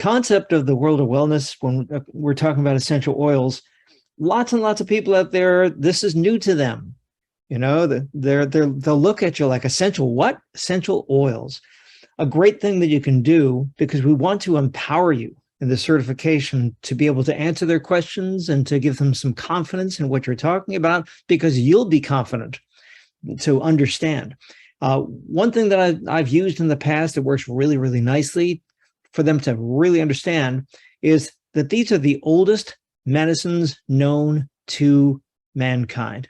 concept of the world of wellness, when we're talking about essential oils, lots and lots of people out there, this is new to them. You know, they'll look at you like essential what? Essential oils. A great thing that you can do, because we want to empower you in the certification to be able to answer their questions and to give them some confidence in what you're talking about, because you'll be confident to understand. One thing that I've used in the past that works really, really nicely for them to really understand is that these are the oldest medicines known to mankind.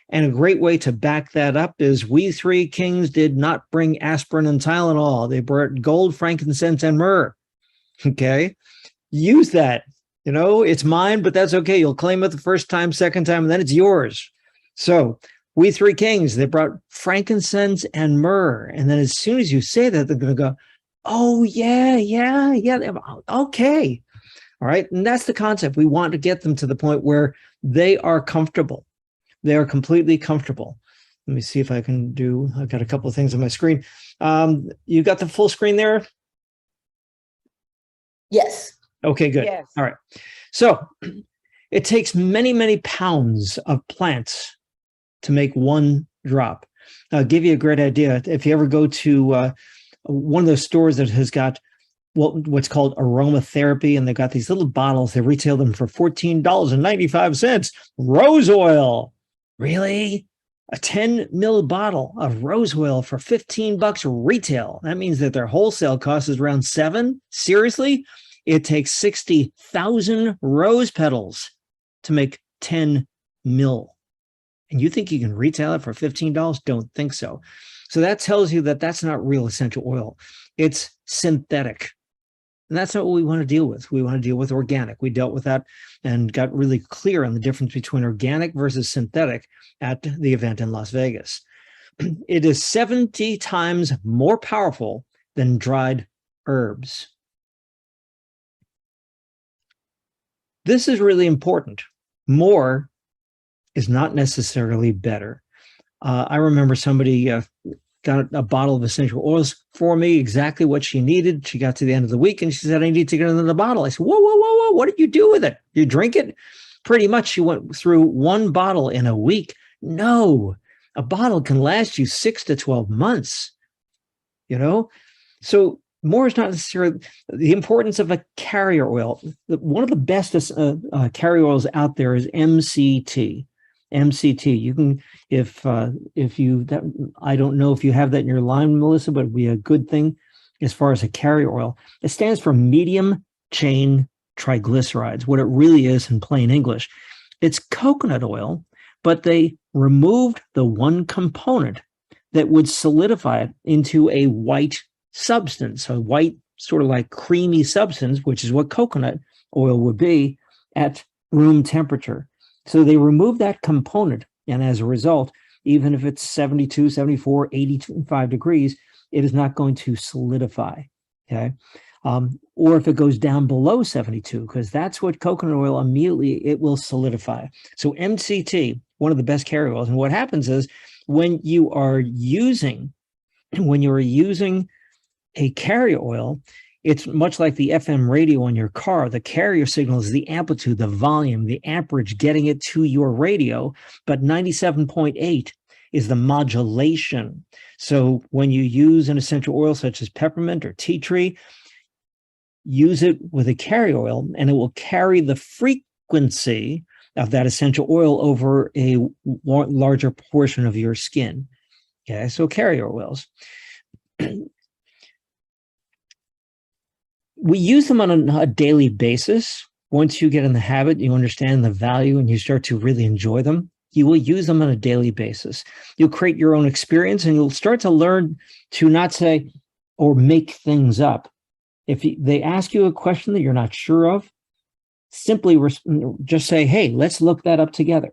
And a great way to back that up is we three kings did not bring aspirin and Tylenol. They brought gold, frankincense, and myrrh. Okay. Use that. You know, it's mine, but that's okay. You'll claim it the first time, second time, and then it's yours. So we three kings, they brought frankincense and myrrh. And then as soon as you say that, they're going to go, oh, yeah. Okay. All right. And that's the concept. We want to get them to the point where they are comfortable. They are completely comfortable. Let me see if I can do, I've got a couple of things on my screen. You got the full screen there? Yes. Okay, good. Yes. All right. So it takes many, many pounds of plants to make one drop. I'll give you a great idea. If you ever go to one of those stores that has got what's called Aroma Therapy, and they've got these little bottles, they retail them for $14.95. Rose oil. Really? A 10 ml bottle of rose oil for $15 retail. That means that their wholesale cost is around $7. Seriously? It takes 60,000 rose petals to make 10 ml. And you think you can retail it for $15? Don't think so. So that tells you that that's not real essential oil. It's synthetic. And that's not what we want to deal with. We want to deal with organic. We dealt with that and got really clear on the difference between organic versus synthetic at the event in Las Vegas. It is 70 times more powerful than dried herbs. This is really important. More is not necessarily better. I remember somebody got a bottle of essential oils for me, exactly what she needed. She got to the end of the week and she said, I need to get another bottle. I said, whoa, what did you do with it? You drink it? Pretty much she went through one bottle in a week. No, a bottle can last you 6 to 12 months, you know? So more is not necessarily the importance of a carrier oil. One of the best carrier oils out there is MCT. MCT. You can, if you, that, I don't know if you have that in your line, Melissa, but it'd be a good thing as far as a carrier oil. It stands for medium chain triglycerides. What it really is in plain English, it's coconut oil, but they removed the one component that would solidify it into a white substance, a white sort of like creamy substance, which is what coconut oil would be at room temperature. So they remove that component, and as a result, even if it's 72, 74, 85 degrees, it is not going to solidify, okay? Or if it goes down below 72, because that's what coconut oil immediately, it will solidify. So MCT, one of the best carrier oils, and what happens is when you are using a carrier oil, it's much like the FM radio in your car. The carrier signal is the amplitude, the volume, the amperage, getting it to your radio, but 97.8 is the modulation. So when you use an essential oil such as peppermint or tea tree, use it with a carrier oil and it will carry the frequency of that essential oil over a larger portion of your skin. Okay, so carrier oils. We use them on a daily basis. Once you get in the habit, you understand the value and you start to really enjoy them, you will use them on a daily basis. You'll create your own experience and you'll start to learn to not say or make things up. If they ask you a question that you're not sure of, simply just say, hey, let's look that up together.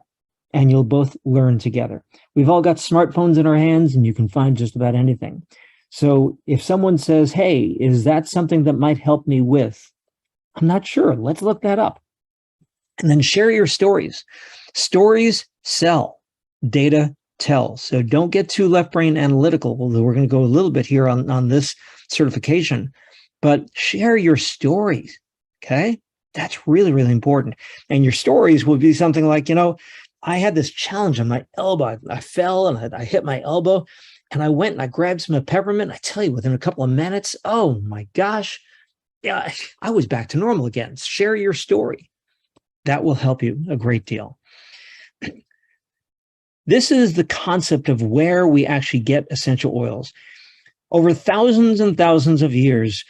And you'll both learn together. We've all got smartphones in our hands and you can find just about anything. So if someone says, hey, is that something that might help me with? I'm not sure. Let's look that up. And then share your stories. Stories sell. Data tells. So don't get too left brain analytical. Although we're going to go a little bit here on this certification. but share your stories. Okay. That's really, really important. And your stories will be something like, I had this challenge on my elbow. I fell and I hit my elbow, and I went and I grabbed some peppermint. I tell you, within a couple of minutes, oh my gosh, yeah, I was back to normal again. Share your story. That will help you a great deal. This is the concept of where we actually get essential oils. Over thousands and thousands of years,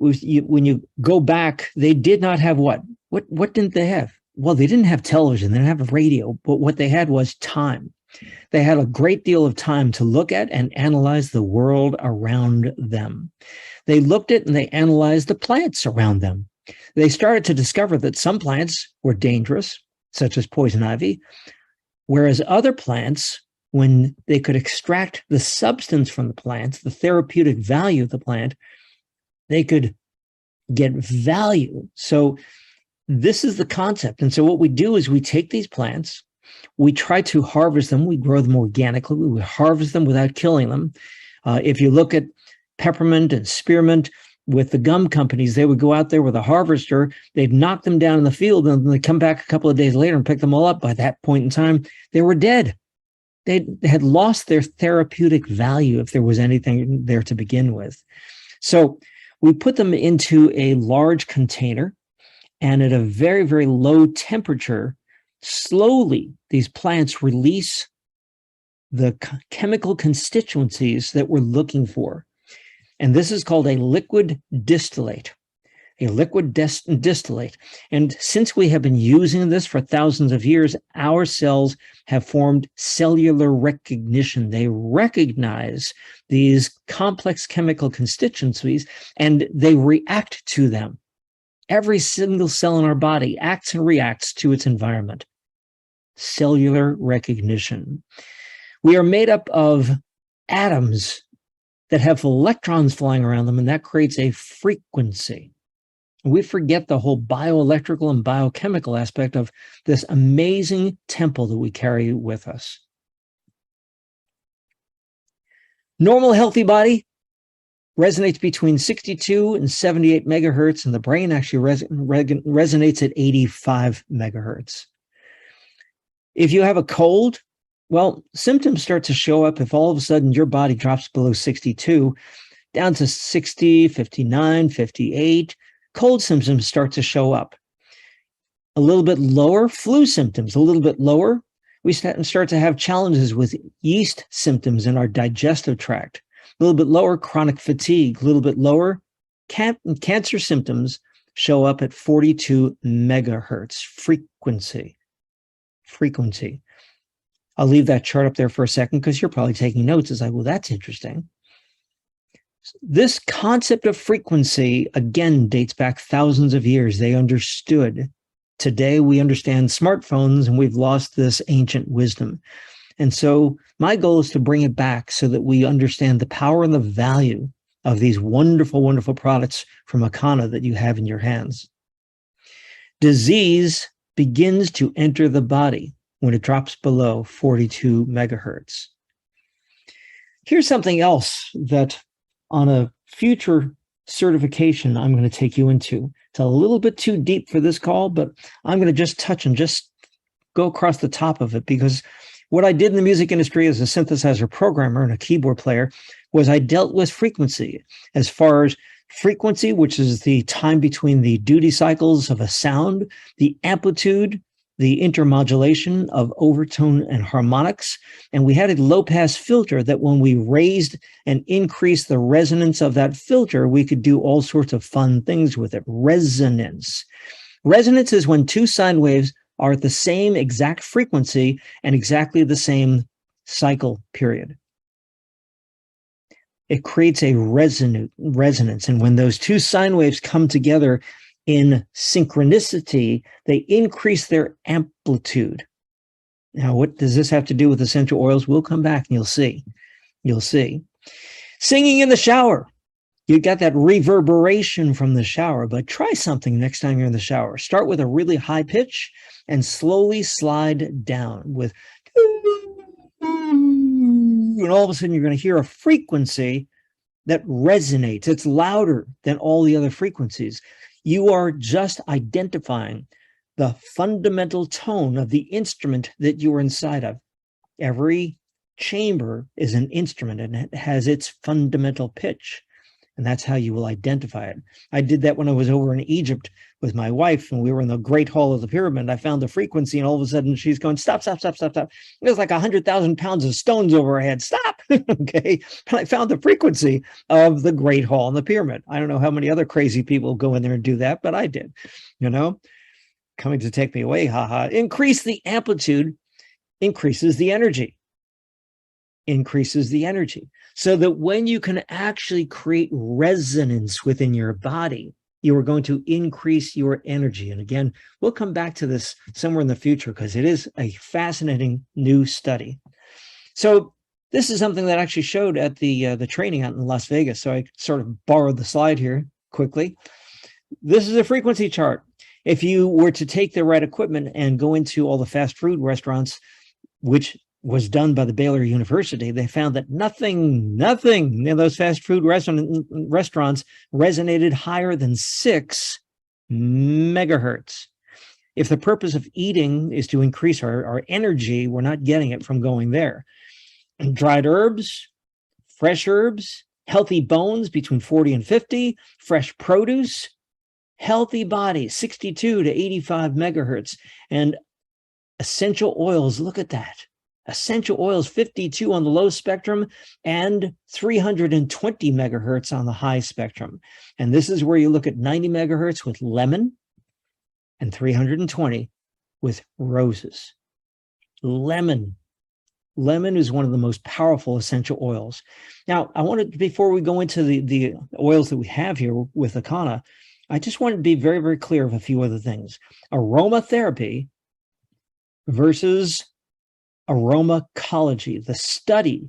when you go back, they did not have what? What didn't they have? Well, they didn't have television, they didn't have a radio, but what they had was time. They had a great deal of time to look at and analyze the world around them. They looked at and they analyzed the plants around them. They started to discover that some plants were dangerous, such as poison ivy, whereas other plants, when they could extract the substance from the plants, the therapeutic value of the plant, they could get value. So this is the concept. And so what we do is we take these plants, we try to harvest them, we grow them organically, we harvest them without killing them. If you look at peppermint and spearmint with the gum companies, they would go out there with a harvester, they'd knock them down in the field, and they'd come back a couple of days later and pick them all up. By that point in time, they were dead. They had lost their therapeutic value if there was anything there to begin with. So we put them into a large container, and at a very, very low temperature, slowly these plants release the chemical constituencies that we're looking for. And this is called a liquid distillate, distillate. And since we have been using this for thousands of years, our cells have formed cellular recognition. They recognize these complex chemical constituencies and they react to them. Every single cell in our body acts and reacts to its environment. Cellular recognition. We are made up of atoms that have electrons flying around them, and that creates a frequency. We forget the whole bioelectrical and biochemical aspect of this amazing temple that we carry with us. Normal healthy body resonates between 62 and 78 megahertz, and the brain actually resonates at 85 megahertz. If you have a cold, well, symptoms start to show up if all of a sudden your body drops below 62, down to 60, 59, 58. Cold symptoms start to show up. A little bit lower, flu symptoms, a little bit lower. We start to have challenges with yeast symptoms in our digestive tract. A little bit lower, chronic fatigue. A little bit lower, cancer symptoms show up at 42 megahertz frequency. I'll leave that chart up there for a second because you're probably taking notes as well, that's interesting. This concept of frequency, again, dates back thousands of years. They understood. Today, we understand smartphones and we've lost this ancient wisdom. And so my goal is to bring it back so that we understand the power and the value of these wonderful, wonderful products from Akana that you have in your hands. Disease begins to enter the body when it drops below 42 megahertz. Here's something else that on a future certification I'm going to take you into. It's a little bit too deep for this call, but I'm going to just touch and just go across the top of it, because what I did in the music industry as a synthesizer programmer and a keyboard player was I dealt with frequency. As far as frequency, which is the time between the duty cycles of a sound, the amplitude, the intermodulation of overtone and harmonics. And we had a low-pass filter that when we raised and increased the resonance of that filter, we could do all sorts of fun things with it. Resonance. Resonance is when two sine waves are at the same exact frequency and exactly the same cycle period. It creates a resonance. And when those two sine waves come together in synchronicity, they increase their amplitude. Now, what does this have to do with essential oils? We'll come back and you'll see. You'll see. Singing in the shower. You got that reverberation from the shower, but try something next time you're in the shower. Start with a really high pitch and slowly slide down with, and all of a sudden you're going to hear a frequency that resonates. It's louder than all the other frequencies. You are just identifying the fundamental tone of the instrument that you are inside of. Every chamber is an instrument and it has its fundamental pitch. And that's how you will identify it. I did that when I was over in Egypt with my wife, and we were in the Great Hall of the Pyramid. I found the frequency, and all of a sudden she's going, stop, stop, stop, stop, stop. It was like 100,000 pounds of stones over her head. Stop. Okay. And I found the frequency of the Great Hall in the Pyramid. I don't know how many other crazy people go in there and do that, but I did, coming to take me away. Haha. Increase the amplitude, increases the energy. Increases the energy, so that when you can actually create resonance within your body, you are going to increase your energy. And again, we'll come back to this somewhere in the future because it is a fascinating new study. So this is something that actually showed at the training out in Las Vegas. So I sort of borrowed the slide here quickly. This is a frequency chart. If you were to take the right equipment and go into all the fast food restaurants, which was done by the Baylor University, they found that nothing in those fast food restaurants resonated higher than 6 megahertz. If the purpose of eating is to increase our energy, we're not getting it from going there. And dried herbs, fresh herbs, healthy bones between 40 and 50, fresh produce, healthy body, 62 to 85 megahertz. And essential oils, look at that. Essential oils, 52 on the low spectrum and 320 megahertz on the high spectrum. And this is where you look at 90 megahertz with lemon and 320 with roses. Lemon is one of the most powerful essential oils. Now, I wanted, before we go into the oils that we have here with Akana, I just wanted to be very, very clear of a few other things. Aromatherapy versus aromacology, the study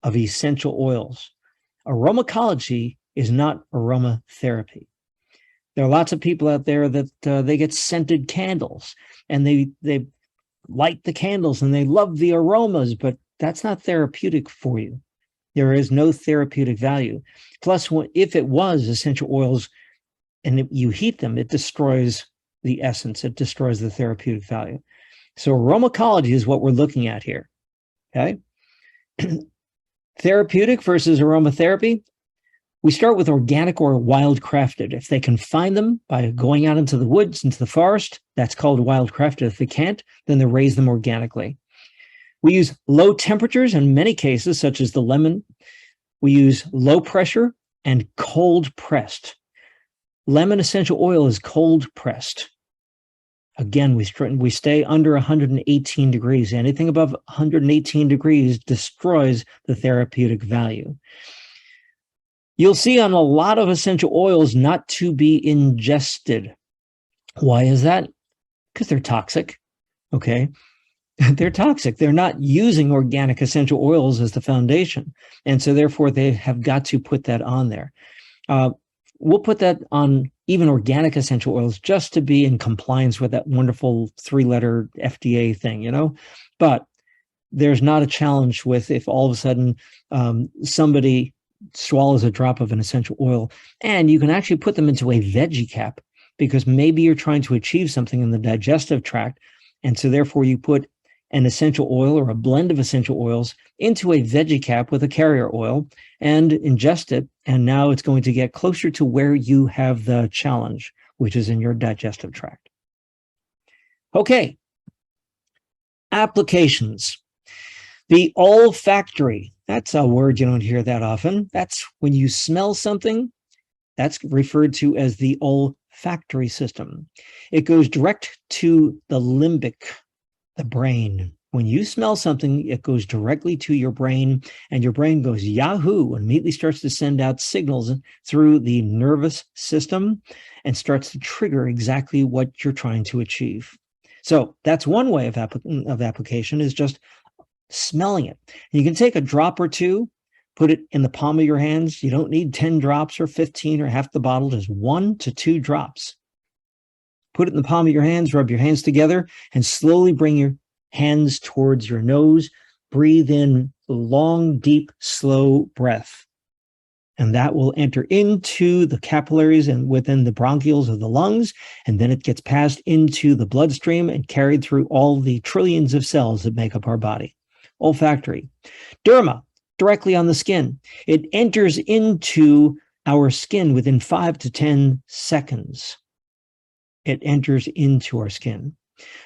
of essential oils. Aromacology is not aromatherapy. There are lots of people out there that they get scented candles and they light the candles and they love the aromas, but that's not therapeutic for you. There is no therapeutic value. Plus, if it was essential oils and you heat them, it destroys the essence. It destroys the therapeutic value. So aromacology is what we're looking at here, okay? Therapeutic versus aromatherapy. We start with organic or wildcrafted. If they can find them by going out into the woods, into the forest, that's called wildcrafted. If they can't, then they raise them organically. We use low temperatures in many cases, such as the lemon. We use low pressure and cold pressed. Lemon essential oil is cold pressed. Again, we stay under 118 degrees. Anything above 118 degrees destroys the therapeutic value. You'll see on a lot of essential oils not to be ingested. Why is that? Because they're toxic, okay? They're toxic. They're not using organic essential oils as the foundation. And so therefore they have got to put that on there. We'll put that on even organic essential oils just to be in compliance with that wonderful 3-letter FDA thing, But there's not a challenge with if all of a sudden somebody swallows a drop of an essential oil, and you can actually put them into a veggie cap because maybe you're trying to achieve something in the digestive tract. And so therefore you put an essential oil or a blend of essential oils into a veggie cap with a carrier oil and ingest it. And now it's going to get closer to where you have the challenge, which is in your digestive tract. Okay. Applications. The olfactory. That's a word you don't hear that often. That's when you smell something. That's referred to as the olfactory system. It goes direct to the limbic, the brain. When you smell something, it goes directly to your brain, and your brain goes yahoo and immediately starts to send out signals through the nervous system and starts to trigger exactly what you're trying to achieve. So that's one way of application, is just smelling it. You can take a drop or two, put it in the palm of your hands. You don't need 10 drops or 15 or half the bottle, just 1 to 2 drops. Put it in the palm of your hands, rub your hands together, and slowly bring your hands towards your nose. Breathe in long, deep, slow breath. And that will enter into the capillaries and within the bronchioles of the lungs, and then it gets passed into the bloodstream and carried through all the trillions of cells that make up our body. Olfactory. Derma, directly on the skin. It enters into our skin within 5 to 10 seconds. It enters into our skin.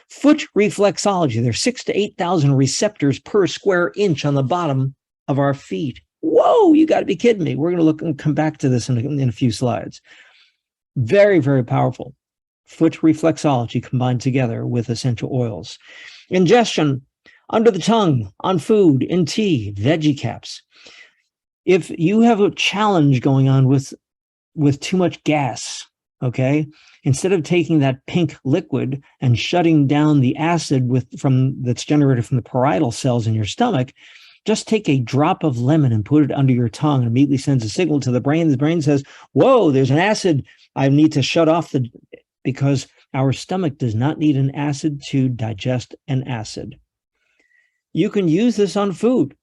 Foot reflexology. There's 6,000 to 8,000 receptors per square inch on the bottom of our feet. Whoa, you got to be kidding me. We're going to look and come back to this in a few slides. Very, very powerful. Foot reflexology combined together with essential oils. Ingestion under the tongue, on food, in tea, veggie caps. If you have a challenge going on with too much gas, okay, instead of taking that pink liquid and shutting down the acid that's generated from the parietal cells in your stomach, just take a drop of lemon and put it under your tongue and immediately sends a signal to the brain. The brain says, whoa, there's an acid. I need to shut off because our stomach does not need an acid to digest an acid. You can use this on food.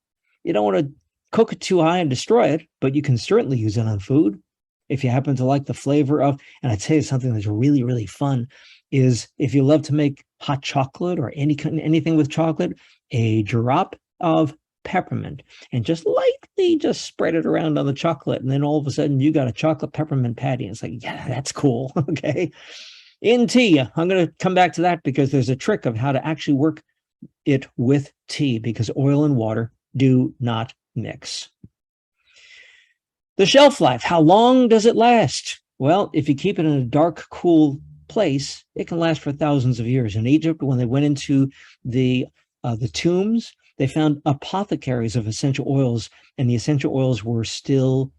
You don't want to cook it too high and destroy it, but you can certainly use it on food. If you happen to like the flavor of, and I'd say something that's really, really fun is if you love to make hot chocolate or anything with chocolate, a drop of peppermint and just lightly spread it around on the chocolate. And then all of a sudden you got a chocolate peppermint patty. And it's like, yeah, that's cool. Okay. In tea, I'm going to come back to that because there's a trick of how to actually work it with tea because oil and water do not mix. The shelf life, how long does it last? Well, if you keep it in a dark, cool place, it can last for thousands of years. In Egypt, when they went into the tombs, they found apothecaries of essential oils, and the essential oils were still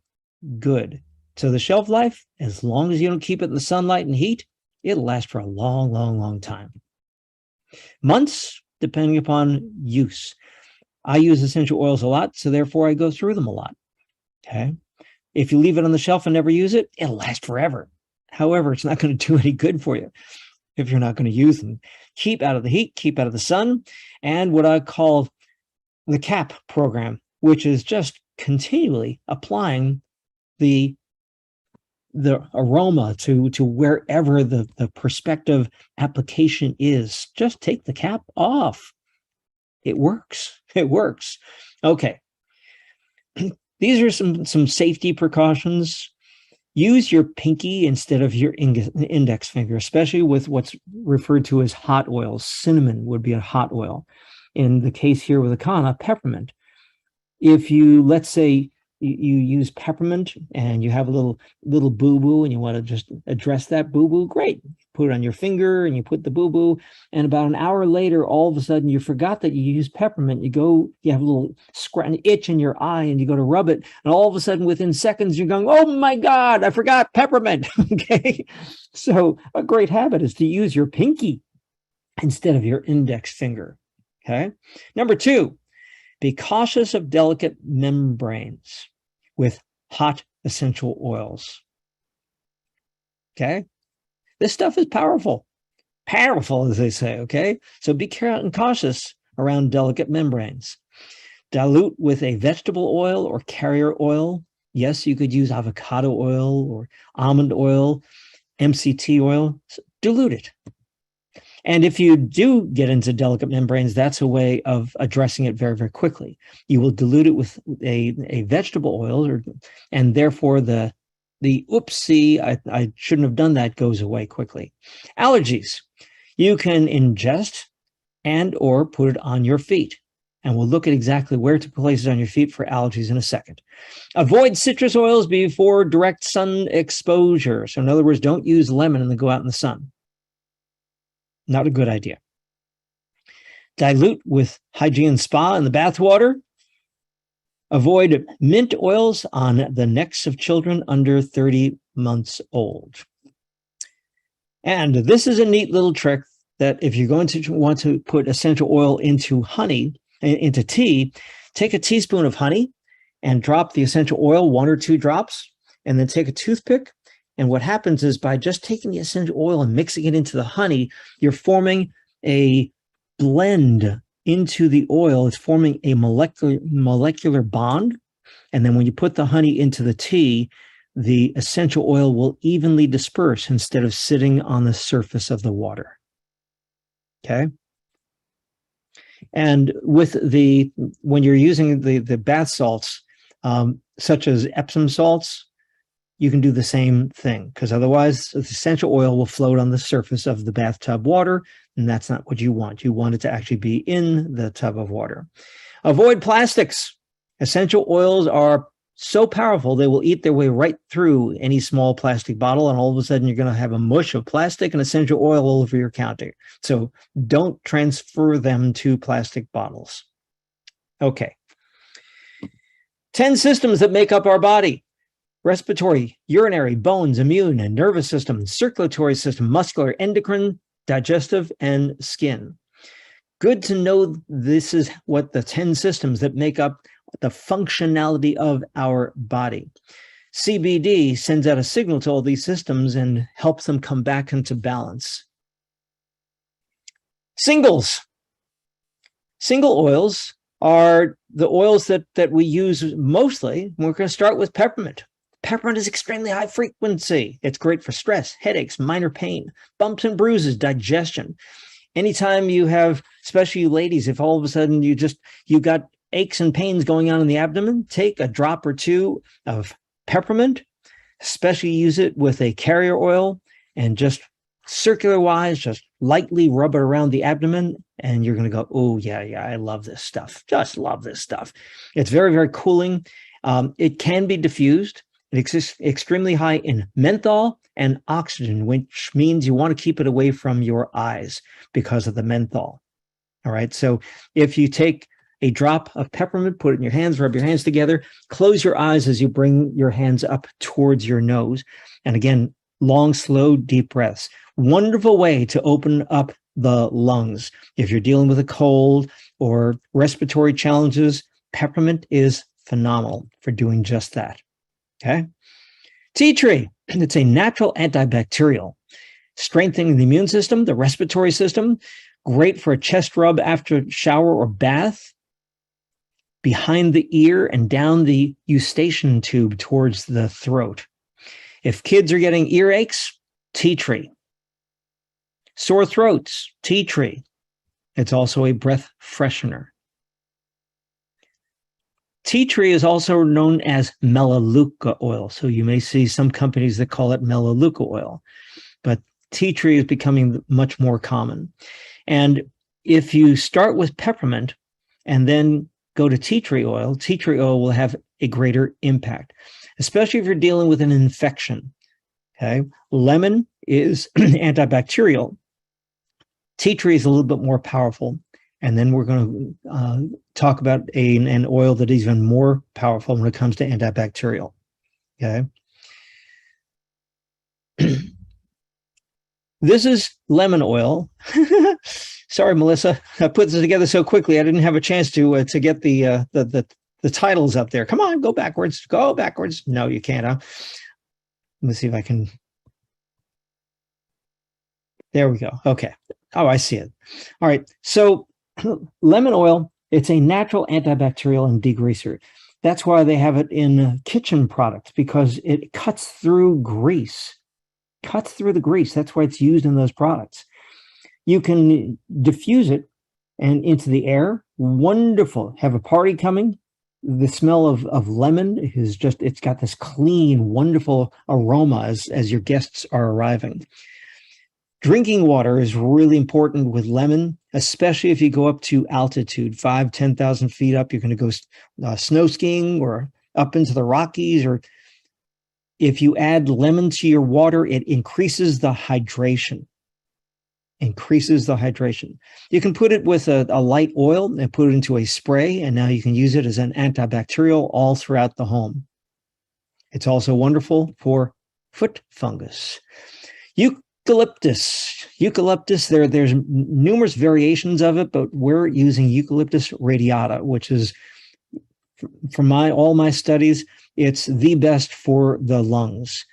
good. So the shelf life, as long as you don't keep it in the sunlight and heat, it'll last for a long, long, long time. Months, depending upon use. I use essential oils a lot, so therefore I go through them a lot. Okay. If you leave it on the shelf and never use it, it'll last forever. However, it's not going to do any good for you if you're not going to use them. Keep out of the heat, keep out of the sun, and what I call the CAP program, which is just continually applying the aroma to wherever the prospective application is. Just take the cap off. It works. It works. Okay. These are some safety precautions. Use your pinky instead of your index finger, especially with what's referred to as hot oils. Cinnamon would be a hot oil. In the case here with Akana, peppermint. If you, let's say, you use peppermint and you have a little boo-boo and you want to just address that boo-boo, great. Put it on your finger and you put the boo-boo, and about an hour later, all of a sudden you forgot that you used peppermint. You have a little an itch in your eye and you go to rub it, and all of a sudden within seconds you're going, oh my God, I forgot peppermint. Okay. So a great habit is to use your pinky instead of your index finger. Okay. Number 2, be cautious of delicate membranes with hot essential oils. Okay. This stuff is powerful, as they say. Okay. So be careful and cautious around delicate membranes. Dilute with a vegetable oil or carrier oil. Yes, you could use avocado oil or almond oil, MCT oil. So dilute it. And if you do get into delicate membranes, that's a way of addressing it very, very quickly. You will dilute it with a vegetable oil, and therefore the oopsie, I shouldn't have done that, goes away quickly. Allergies. You can ingest and or put it on your feet. And we'll look at exactly where to place it on your feet for allergies in a second. Avoid citrus oils before direct sun exposure. So in other words, don't use lemon and then go out in the sun. Not a good idea. Dilute with Hygiene Spa in the bath water. Avoid mint oils on the necks of children under 30 months old. And this is a neat little trick that if you're going to want to put essential oil into honey, into tea, take a teaspoon of honey and drop the essential oil, 1 or 2 drops, and then take a toothpick. And what happens is by just taking the essential oil and mixing it into the honey, you're forming a blend into the oil. It's forming a molecular bond And then when you put the honey into the tea, the essential oil will evenly disperse instead of sitting on the surface of the water. Okay. And when you're using the bath salts, such as Epsom salts, you can do the same thing, because otherwise the essential oil will float on the surface of the bathtub water, and that's not what you want. You want it to actually be in the tub of water. Avoid plastics. Essential oils are so powerful, they will eat their way right through any small plastic bottle, and all of a sudden you're going to have a mush of plastic and essential oil all over your counter. So don't transfer them to plastic bottles. Okay. 10 systems that make up our body: respiratory, urinary, bones, immune and nervous system, circulatory system, muscular, endocrine, digestive, and skin. Good to know this is what the 10 systems that make up the functionality of our body. CBD sends out a signal to all these systems and helps them come back into balance. Singles. Single oils are the oils that we use mostly. We're going to start with peppermint. Peppermint is extremely high frequency. It's great for stress, headaches, minor pain, bumps and bruises, digestion. Anytime you have, especially you ladies, if all of a sudden you got aches and pains going on in the abdomen, take a drop or two of peppermint, especially use it with a carrier oil, and just circular wise, just lightly rub it around the abdomen, and you're going to go, oh yeah, I love this stuff. Just love this stuff. It's very, very cooling. It can be diffused. It exists extremely high in menthol and oxygen, which means you want to keep it away from your eyes because of the menthol. All right. So if you take a drop of peppermint, put it in your hands, rub your hands together, close your eyes as you bring your hands up towards your nose. And again, long, slow, deep breaths. Wonderful way to open up the lungs. If you're dealing with a cold or respiratory challenges, peppermint is phenomenal for doing just that. Okay. Tea tree. It's a natural antibacterial, strengthening the immune system, the respiratory system, great for a chest rub after shower or bath, behind the ear and down the eustachian tube towards the throat. If kids are getting earaches, tea tree. Sore throats, tea tree. It's also a breath freshener. Tea tree is also known as melaleuca oil. So you may see some companies that call it melaleuca oil, but tea tree is becoming much more common. And if you start with peppermint and then go to tea tree oil will have a greater impact, especially if you're dealing with an infection. Okay. Lemon is antibacterial. Tea tree is a little bit more powerful. And then we're going to talk about an oil that is even more powerful when it comes to antibacterial. Okay. This is lemon oil. Sorry, Melissa, I put this together so quickly I didn't have a chance to get the titles up there. Come on, go backwards. Go backwards. No, you can't. Huh? Let me see if I can. There we go. Okay. Oh, I see it. All right. So lemon oil, it's a natural antibacterial and degreaser. That's why they have it in kitchen products, because it cuts through grease. Cuts through the grease. That's why it's used in those products. You can diffuse it and into the air. Wonderful. Have a party coming. The smell of lemon is just, it's got this clean, wonderful aroma as your guests are arriving. Drinking water is really important with lemon, especially if you go up to altitude, 5,000, 10,000 feet up. You're going to go snow skiing or up into the Rockies, or if you add lemon to your water, it increases the hydration. You can put it with a light oil and put it into a spray, and now you can use it as an antibacterial all throughout the home. It's also wonderful for foot fungus. Eucalyptus, there's numerous variations of it, but we're using Eucalyptus Radiata, which is, from all my studies, it's the best for the lungs.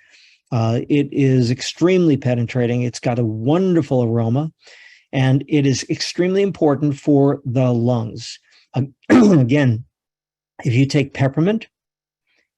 It is extremely penetrating. It's got a wonderful aroma, and it is extremely important for the lungs. Again, if you take peppermint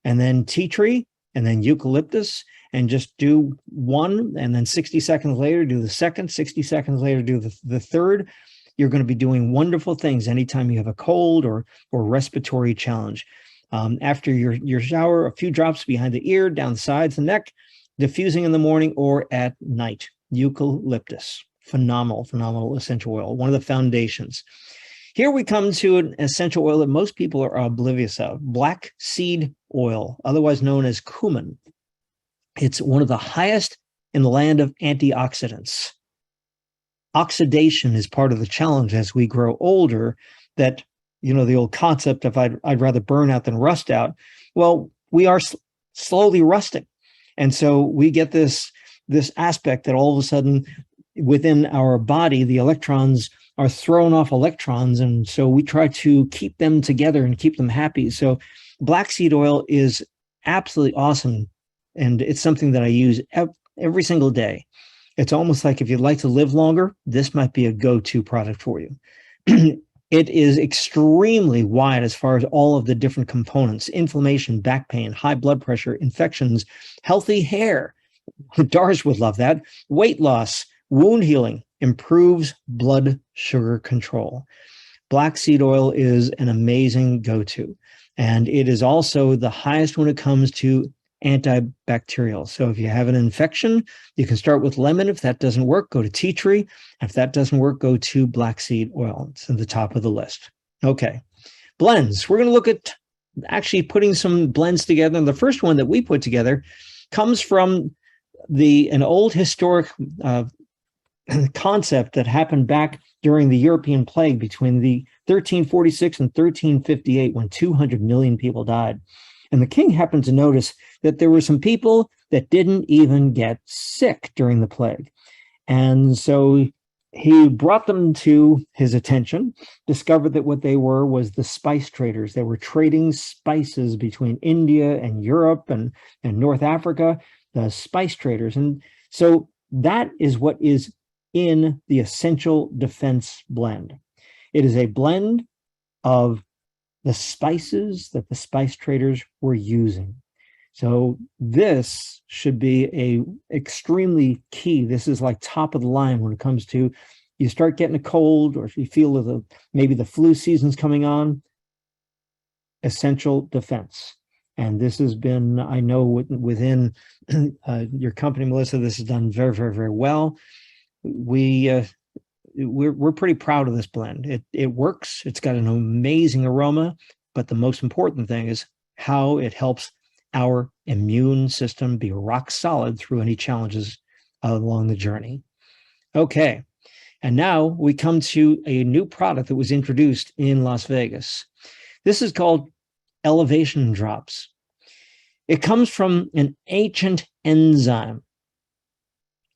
and then tea tree, and then eucalyptus, and just do one, and then 60 seconds later, do the second, 60 seconds later, do the third. You're going to be doing wonderful things anytime you have a cold or respiratory challenge. After your shower, a few drops behind the ear, down the sides, the neck, diffusing in the morning or at night. Eucalyptus, phenomenal essential oil, one of the foundations. Here we come to an essential oil that most people are oblivious of, black seed oil, otherwise known as cumin. It's one of the highest in the land of antioxidants. Oxidation is part of the challenge as we grow older, that, the old concept of I'd rather burn out than rust out. Well, we are slowly rusting. And so we get this aspect that all of a sudden within our body, the electrons are thrown off electrons. And so we try to keep them together and keep them happy. So black seed oil is absolutely awesome. And it's something that I use every single day. It's almost like if you'd like to live longer, this might be a go-to product for you. It is extremely wide as far as all of the different components: inflammation, back pain, high blood pressure, infections, healthy hair. Doris would love that. Weight loss, wound healing, improves blood sugar control. Black seed oil is an amazing go-to. And it is also the highest when it comes to antibacterial. So if you have an infection, you can start with lemon. If that doesn't work, go to tea tree. If that doesn't work, go to black seed oil. It's at the top of the list. Okay. Blends. We're going to look at actually putting some blends together. And the first one that we put together comes from an old historic concept that happened back during the European plague between the 1346 and 1358, when 200 million people died. And the king happened to notice that there were some people that didn't even get sick during the plague. And so he brought them to his attention, discovered that what they were was the spice traders. They were trading spices between India and Europe and North Africa, the spice traders. And so that is what is in the Essential Defense Blend. It is a blend of the spices that the spice traders were using. So this should be a extremely key. This is like top of the line when it comes to, you start getting a cold, or if you feel maybe the flu season's coming on, Essential Defense. And this has been, I know within your company, Melissa, this is done very, very, very well. We're pretty proud of this blend. It works. It's got an amazing aroma, but the most important thing is how it helps our immune system be rock solid through any challenges along the journey. Okay. And now we come to a new product that was introduced in Las Vegas. This is called Elevation Drops. It comes from an ancient enzyme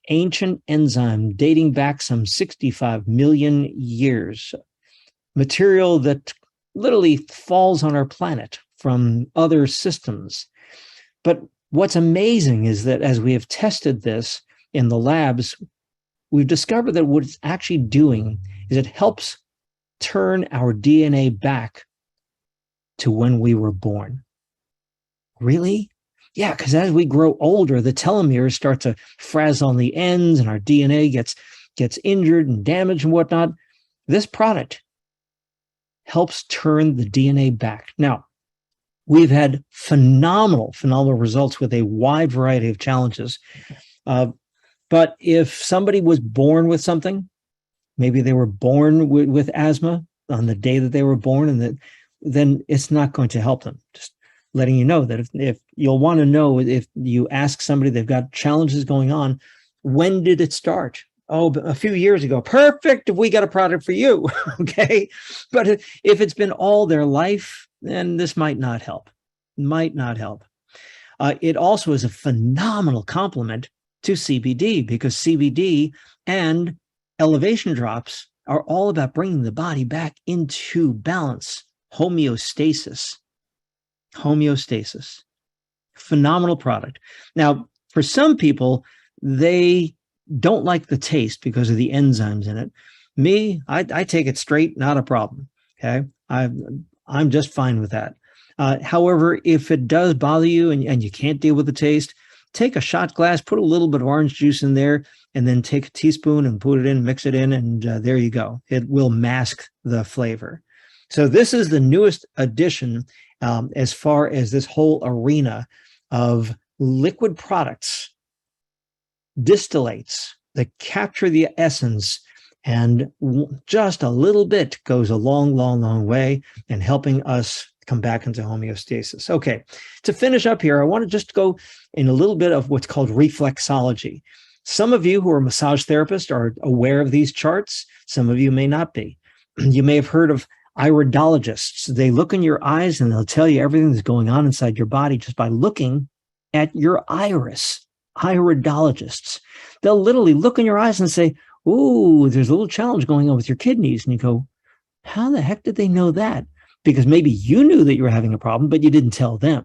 dating back some 65 million years, material that literally falls on our planet from other systems. But what's amazing is that as we have tested this in the labs, we've discovered that what it's actually doing is it helps turn our DNA back to when we were born. Really? Yeah, because as we grow older, the telomeres start to frazzle on the ends and our DNA gets injured and damaged and whatnot. This product helps turn the DNA back. Now, we've had phenomenal results with a wide variety of challenges. But if somebody was born with something, maybe they were born with asthma on the day that they were born, and then it's not going to help them. Just letting you know that if you'll want to know, if you ask somebody, they've got challenges going on, when did it start? Oh, a few years ago. Perfect. We got a product for you. Okay. But if it's been all their life, then this might not help. It also is a phenomenal complement to CBD, because CBD and elevation drops are all about bringing the body back into balance, homeostasis. Phenomenal product. Now, for some people, they don't like the taste because of the enzymes in it. Me, I take it straight, not a problem. Okay. I'm just fine with that. However, if it does bother you and you can't deal with the taste, take a shot glass, put a little bit of orange juice in there, and then take a teaspoon and put it in, mix it in, and there you go. It will mask the flavor. So this is the newest addition as far as this whole arena of liquid products, distillates that capture the essence, and just a little bit goes a long, long, long way in helping us come back into homeostasis. Okay, to finish up here, I want to just go in a little bit of what's called reflexology. Some of you who are massage therapists are aware of these charts. Some of you may not be. You may have heard of iridologists. They look in your eyes and they'll tell you everything that's going on inside your body just by looking at your iris. Iridologists. They'll literally look in your eyes and say, "Ooh, there's a little challenge going on with your kidneys." And you go, "How the heck did they know that?" Because maybe you knew that you were having a problem, but you didn't tell them.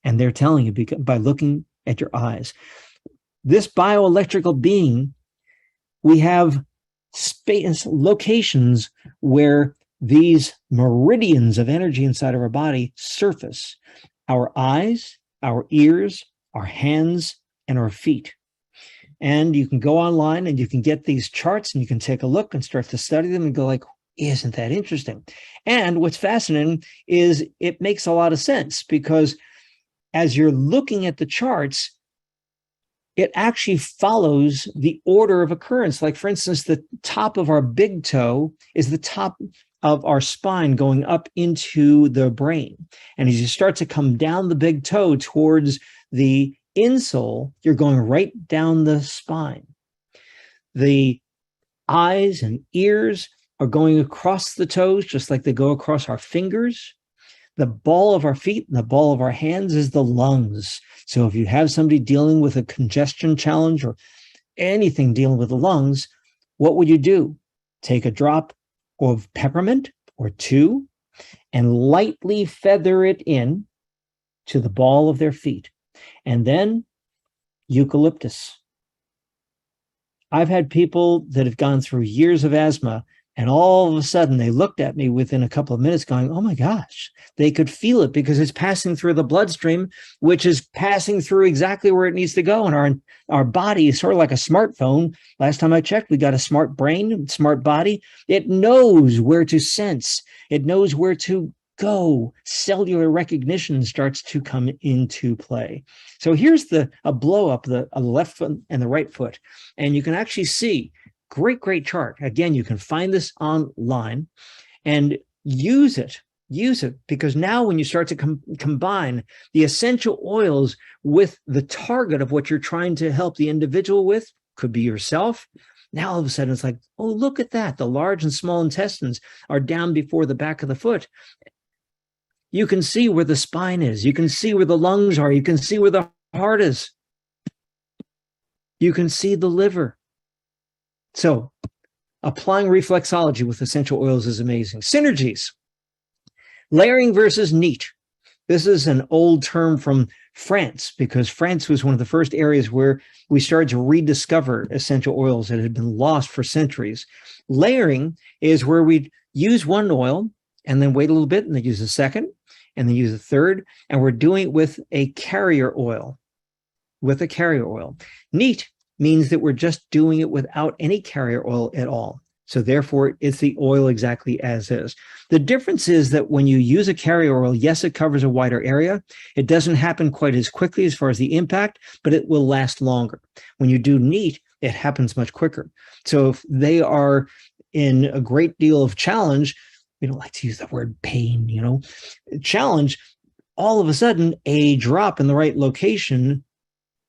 And they're telling you by looking at your eyes. This bioelectrical being, we have space locations where these meridians of energy inside of our body surface. Our eyes, our ears, our hands, and our feet. And you can go online and you can get these charts and you can take a look and start to study them and go like, isn't that interesting? And what's fascinating is it makes a lot of sense, because as you're looking at the charts, it actually follows the order of occurrence. Like, for instance, the top of our big toe is the top of our spine going up into the brain. And as you start to come down the big toe towards the insole, you're going right down the spine. The eyes and ears are going across the toes, just like they go across our fingers. The ball of our feet and the ball of our hands is the lungs. So if you have somebody dealing with a congestion challenge or anything dealing with the lungs, what would you do? Take a drop of peppermint or two and lightly feather it in to the ball of their feet. And then eucalyptus. I've had people that have gone through years of asthma, and all of a sudden they looked at me within a couple of minutes going, "Oh my gosh," they could feel it because it's passing through the bloodstream, which is passing through exactly where it needs to go. And our body is sort of like a smartphone. Last time I checked, we got a smart brain, smart body. It knows where to sense. It knows where to go. Cellular recognition starts to come into play. So here's a blow up the left foot and the right foot. And you can actually see, great chart. Again, you can find this online and use it, because now when you start to combine the essential oils with the target of what you're trying to help the individual with, could be yourself. Now all of a sudden it's like, oh, look at that. The large and small intestines are down before the back of the foot. You can see where the spine is. You can see where the lungs are. You can see where the heart is. You can see the liver. So applying reflexology with essential oils is amazing. Synergies. Layering versus neat. This is an old term from France, because France was one of the first areas where we started to rediscover essential oils that had been lost for centuries. Layering is where we use one oil and then wait a little bit and then use a second and then use a third. And we're doing it with a carrier oil. Neat means that we're just doing it without any carrier oil at all. So therefore, it's the oil exactly as is. The difference is that when you use a carrier oil, yes, it covers a wider area. It doesn't happen quite as quickly as far as the impact, but it will last longer. When you do neat, it happens much quicker. So if they are in a great deal of challenge, we don't like to use the word pain, challenge, all of a sudden a drop in the right location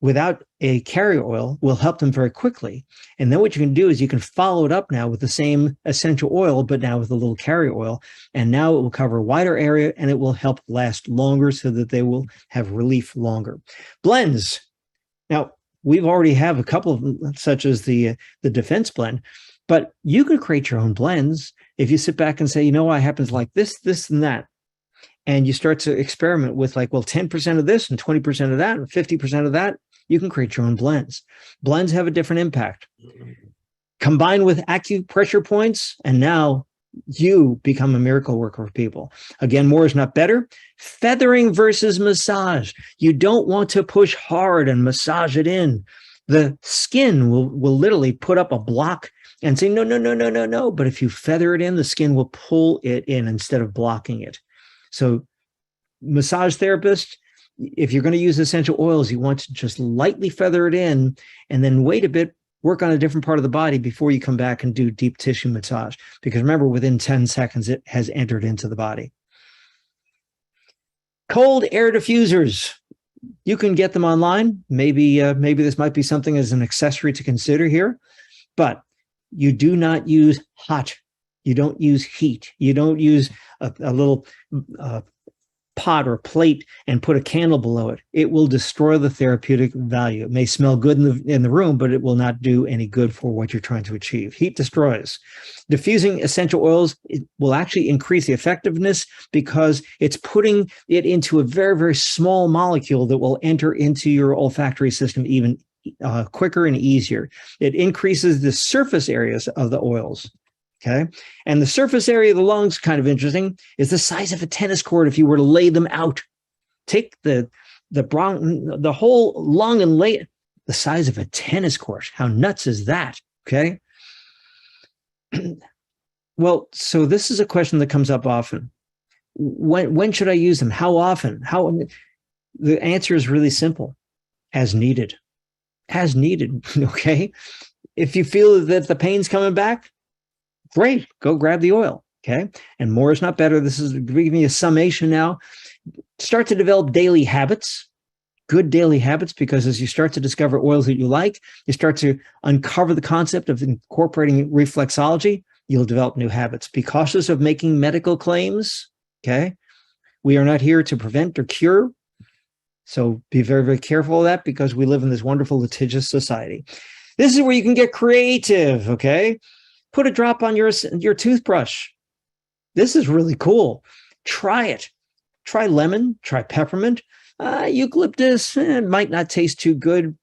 without a carrier oil will help them very quickly. And then what you can do is you can follow it up now with the same essential oil, but now with a little carrier oil. And now it will cover a wider area and it will help last longer so that they will have relief longer. Blends. Now, we've already have a couple of them, such as the defense blend, but you could create your own blends if you sit back and say, I happen to like this, this, and that. And you start to experiment with 10% of this and 20% of that and 50% of that. You can create your own blends. Blends have a different impact. Combined with acupressure points, and now you become a miracle worker for people. Again, more is not better. Feathering versus massage. You don't want to push hard and massage it in. The skin will literally put up a block and say, no, no, no, no, no, no. But if you feather it in, the skin will pull it in instead of blocking it. So massage therapist, if you're going to use essential oils, you want to just lightly feather it in and then wait a bit, work on a different part of the body before you come back and do deep tissue massage. Because remember, within 10 seconds, it has entered into the body. Cold air diffusers. You can get them online. Maybe this might be something as an accessory to consider here, but you do not use hot. You don't use heat. You don't use a little pot or plate and put a candle below it. It will destroy the therapeutic value. It may smell good in the room, but it will not do any good for what you're trying to achieve. Heat destroys. Diffusing essential oils, it will actually increase the effectiveness because it's putting it into a very, very small molecule that will enter into your olfactory system even quicker and easier. It increases the surface areas of the oils. Okay. And the surface area of the lungs, kind of interesting, is the size of a tennis court if you were to lay them out. Take the whole lung and lay it the size of a tennis court. How nuts is that? Okay. Well, so this is a question that comes up often. When should I use them? How often? The answer is really simple. As needed. As needed. Okay. If you feel that the pain's coming back, great, go grab the oil, okay? And more is not better. This is giving me a summation now. Start to develop daily habits, good daily habits, because as you start to discover oils that you like, you start to uncover the concept of incorporating reflexology, you'll develop new habits. Be cautious of making medical claims, okay? We are not here to prevent or cure, so be very, very careful of that because we live in this wonderful litigious society. This is where you can get creative, okay? Put a drop on your toothbrush. This is really cool. Try it. Try lemon, try peppermint. Eucalyptus, might not taste too good.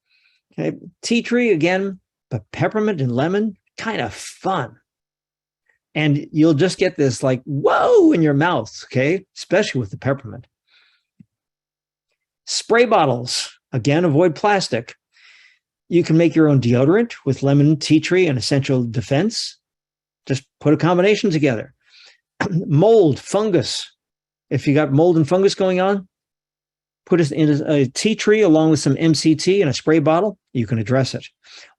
Okay. Tea tree, again, but peppermint and lemon, kind of fun. And you'll just get this like, whoa, in your mouth, okay? Especially with the peppermint. Spray bottles, again, avoid plastic. You can make your own deodorant with lemon, tea tree, and essential defense. Just put a combination together. Mold, fungus. If you got mold and fungus going on, put it in a tea tree along with some MCT in a spray bottle. You can address it.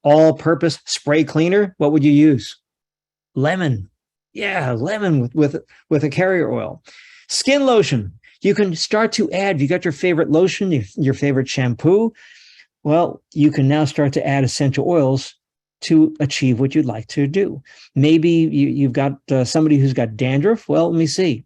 All-purpose spray cleaner. What would you use? Lemon. Yeah, lemon with a carrier oil. Skin lotion. You can start to add. You got your favorite lotion, your favorite shampoo. Well, you can now start to add essential oils to achieve what you'd like to do. Maybe you've got somebody who's got dandruff. Well, let me see.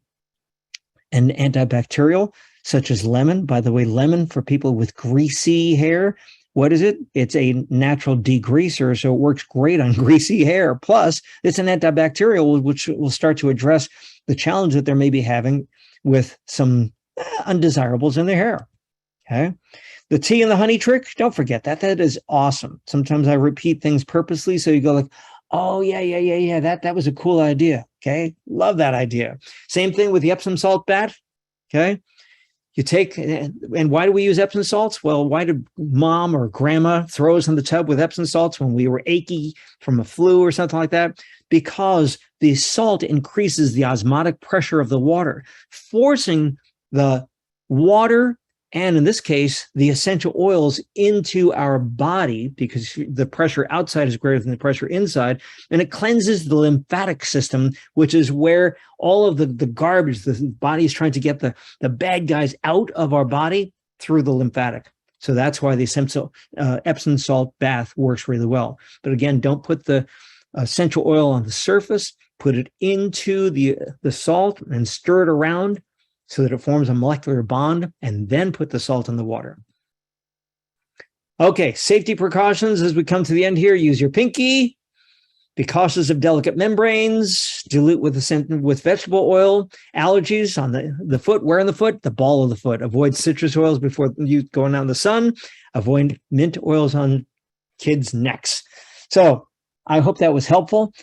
An antibacterial such as lemon. By the way, lemon for people with greasy hair. What is it? It's a natural degreaser, so it works great on greasy hair. Plus, it's an antibacterial, which will start to address the challenge that they may be having with some undesirables in their hair. Okay. The tea and the honey trick, don't forget that. That is awesome. Sometimes I repeat things purposely. So you go like, oh, yeah. That was a cool idea. Okay. Love that idea. Same thing with the Epsom salt bath. Okay. You take, and why do we use Epsom salts? Well, why did mom or grandma throw us in the tub with Epsom salts when we were achy from a flu or something like that? Because the salt increases the osmotic pressure of the water, forcing the water and in this case, the essential oils into our body because the pressure outside is greater than the pressure inside. And it cleanses the lymphatic system, which is where all of the garbage, the body is trying to get the bad guys out of our body through the lymphatic. So that's why the Epsom salt bath works really well. But again, don't put the essential oil on the surface, put it into the salt and stir it around so that it forms a molecular bond, and then put the salt in the water. Okay, safety precautions as we come to the end here. Use your pinky. Be cautious of delicate membranes. Dilute with vegetable oil. Allergies on the foot. Where in the foot? The ball of the foot. Avoid citrus oils before you going out in the sun. Avoid mint oils on kids' necks. So I hope that was helpful.